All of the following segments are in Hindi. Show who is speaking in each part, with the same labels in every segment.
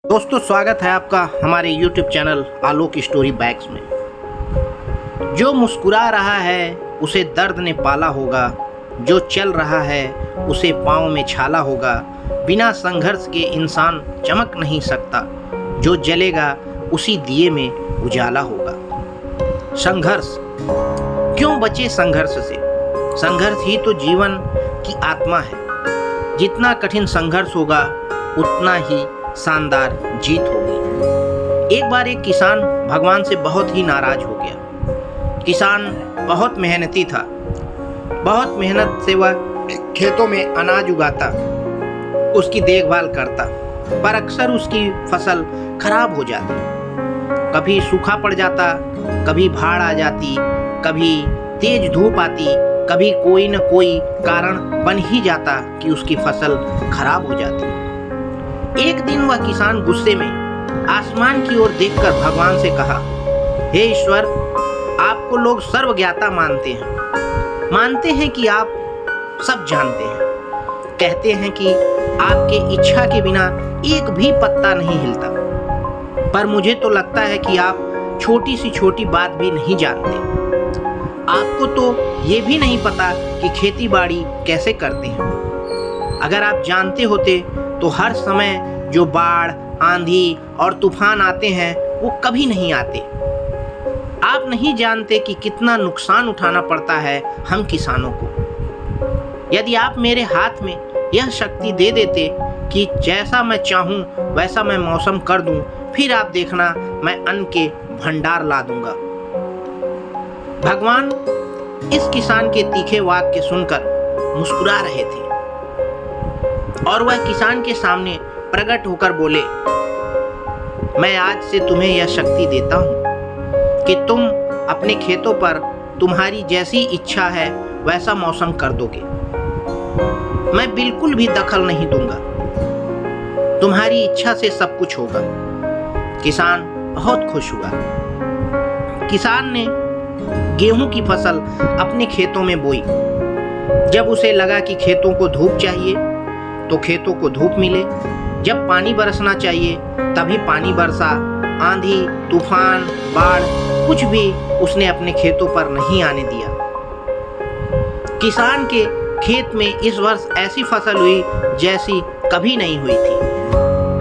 Speaker 1: दोस्तों, स्वागत है आपका हमारे YouTube चैनल आलोक स्टोरी बैग्स में। जो मुस्कुरा रहा है उसे दर्द ने पाला होगा, जो चल रहा है उसे पाँव में छाला होगा। बिना संघर्ष के इंसान चमक नहीं सकता, जो जलेगा उसी दिए में उजाला होगा। संघर्ष क्यों बचे संघर्ष से? संघर्ष ही तो जीवन की आत्मा है। जितना कठिन संघर्ष होगा उतना ही शानदार जीत होगी। एक बार एक किसान भगवान से बहुत ही नाराज हो गया। किसान बहुत मेहनती था। बहुत मेहनत से वह खेतों में अनाज उगाता, उसकी देखभाल करता, पर अक्सर उसकी फसल खराब हो जाती। कभी सूखा पड़ जाता, कभी बाढ़ आ जाती, कभी तेज धूप आती, कभी कोई न कोई कारण बन ही जाता कि उसकी फसल खराब हो जाती। एक दिन वह किसान गुस्से में आसमान की ओर देखकर भगवान से कहा, हे ईश्वर, आपको लोग सर्वज्ञाता मानते हैं कि आप सब जानते हैं। कहते हैं कि आपके इच्छा के बिना एक भी पत्ता नहीं हिलता, पर मुझे तो लगता है कि आप छोटी सी छोटी बात भी नहीं जानते। आपको तो ये भी नहीं पता कि खेती बाड़ी कैसे करते हैं। अगर आप जानते होते तो हर समय जो बाढ़, आंधी और तूफान आते हैं वो कभी नहीं आते। आप नहीं जानते कि कितना नुकसान उठाना पड़ता है हम किसानों को। यदि आप मेरे हाथ में यह शक्ति दे देते कि जैसा मैं चाहूं वैसा मैं मौसम कर दूं, फिर आप देखना मैं अन्न के भंडार ला दूंगा। भगवान इस किसान के तीखे वाक्य सुनकर मुस्कुरा रहे थे और वह किसान के सामने प्रकट होकर बोले, मैं आज से तुम्हें यह शक्ति देता हूं कि तुम अपने खेतों पर तुम्हारी जैसी इच्छा है वैसा मौसम कर दोगे। मैं बिल्कुल भी दखल नहीं दूंगा। तुम्हारी इच्छा से सब कुछ होगा। किसान बहुत खुश हुआ। किसान ने गेहूं की फसल अपने खेतों में बोई। जब उसे लगा कि खेतों को धूप चाहिए तो खेतों को धूप मिले, जब पानी बरसना चाहिए तभी पानी बरसा। आंधी, तूफान, बाढ़ कुछ भी उसने अपने खेतों पर नहीं आने दिया। किसान के खेत में इस वर्ष ऐसी फसल हुई जैसी कभी नहीं हुई थी।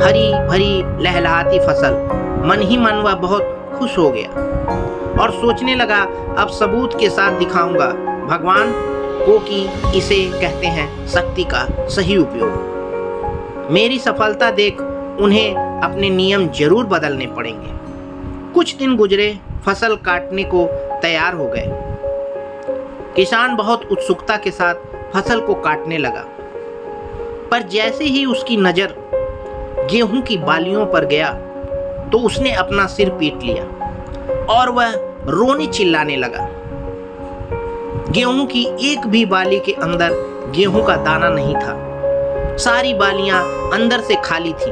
Speaker 1: हरी भरी लहलहाती फसल। मन ही मन वह बहुत खुश हो गया और सोचने लगा, अब सबूत के साथ दिखाऊंगा भगवान को कि इसे कहते हैं शक्ति का सही उपयोग। मेरी सफलता देख उन्हें अपने नियम जरूर बदलने पड़ेंगे। कुछ दिन गुजरे, फसल काटने को तैयार हो गए। किसान बहुत उत्सुकता के साथ फसल को काटने लगा, पर जैसे ही उसकी नजर गेहूं की बालियों पर गया तो उसने अपना सिर पीट लिया और वह रोने चिल्लाने लगा। गेहूं की एक भी बाली के अंदर गेहूं का दाना नहीं था। सारी बालियां अंदर से खाली थी।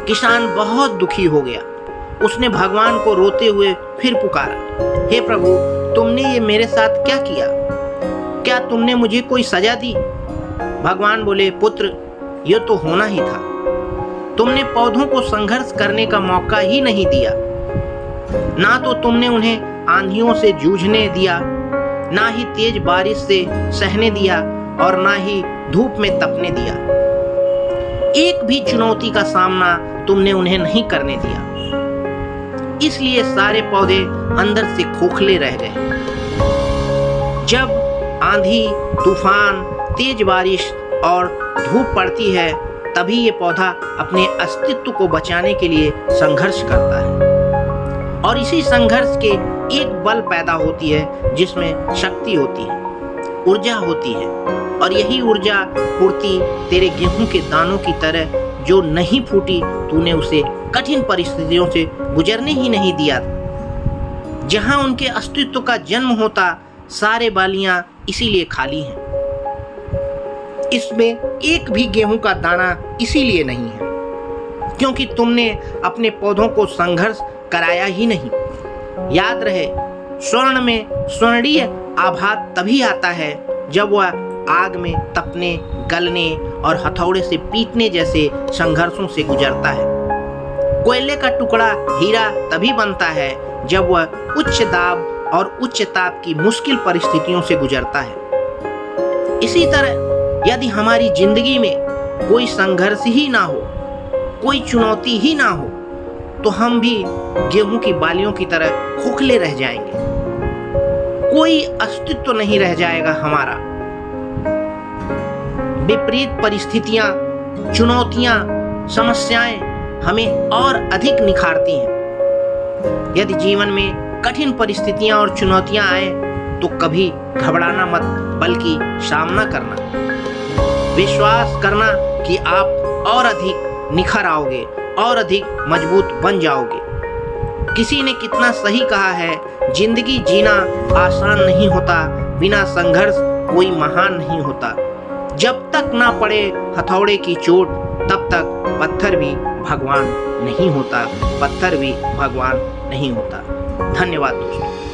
Speaker 1: किसान बहुत दुखी हो गया। उसने भगवान को रोते हुए फिर पुकारा, हे प्रभु, तुमने ये मेरे साथ क्या किया? क्या तुमने मुझे कोई सजा दी? भगवान बोले, पुत्र, ये तो होना ही था। तुमने पौधों को संघर्ष करने का मौका ही नहीं दिया। ना तो तुमने उन्हें आंधियों से जूझने दिया, ना ही तेज बारिश से सहने दिया और ना ही धूप में तपने दिया। एक भी चुनौती का सामना तुमने उन्हें नहीं करने दिया। इसलिए सारे पौधे अंदर से खोखले रह गए। जब आंधी, तूफान, तेज बारिश और धूप पड़ती है तभी ये पौधा अपने अस्तित्व को बचाने के लिए संघर्ष करता है। और इसी संघर्ष के एक बल पैदा होती है जिसमें शक्ति होती है, ऊर्जा होती है। और यही ऊर्जा पूर्ति तेरे गेहूं के दानों की तरह जो नहीं फूटी, तूने उसे कठिन परिस्थितियों से गुजरने ही नहीं दिया। जहां उनके अस्तित्व का जन्म होता, सारे बालियां इसीलिए खाली हैं। इसमें एक भी गेहूं का दाना इसीलिए नहीं है क्योंकि तुमने अपने पौधों को संघर्ष कराया ही नहीं। याद रहे, स्वर्ण में स्वर्णीय आभा तभी आता है जब वह आग में तपने, गलने और हथौड़े से पीटने जैसे संघर्षों से गुजरता है। कोयले का टुकड़ा हीरा तभी बनता है जब वह उच्च दाब और उच्च ताप की मुश्किल परिस्थितियों से गुजरता है। इसी तरह यदि हमारी जिंदगी में कोई संघर्ष ही ना हो, कोई चुनौती ही ना हो, तो हम भी गेहूं की बालियों की तरह खोखले रह जाएंगे। कोई अस्तित्व नहीं रह जाएगा हमारा। विपरीत परिस्थितियां, चुनौतियां, समस्याएं हमें और अधिक निखारती हैं। यदि जीवन में कठिन परिस्थितियां और चुनौतियां आए तो कभी घबराना मत, बल्कि सामना करना। विश्वास करना कि आप और अधिक निखर आओगे और अधिक मजबूत बन जाओगे। किसी ने कितना सही कहा है, जिंदगी जीना आसान नहीं होता, बिना संघर्ष कोई महान नहीं होता। जब तक ना पड़े हथौड़े की चोट, तब तक पत्थर भी भगवान नहीं होता, पत्थर भी भगवान नहीं होता। धन्यवाद दोस्तों।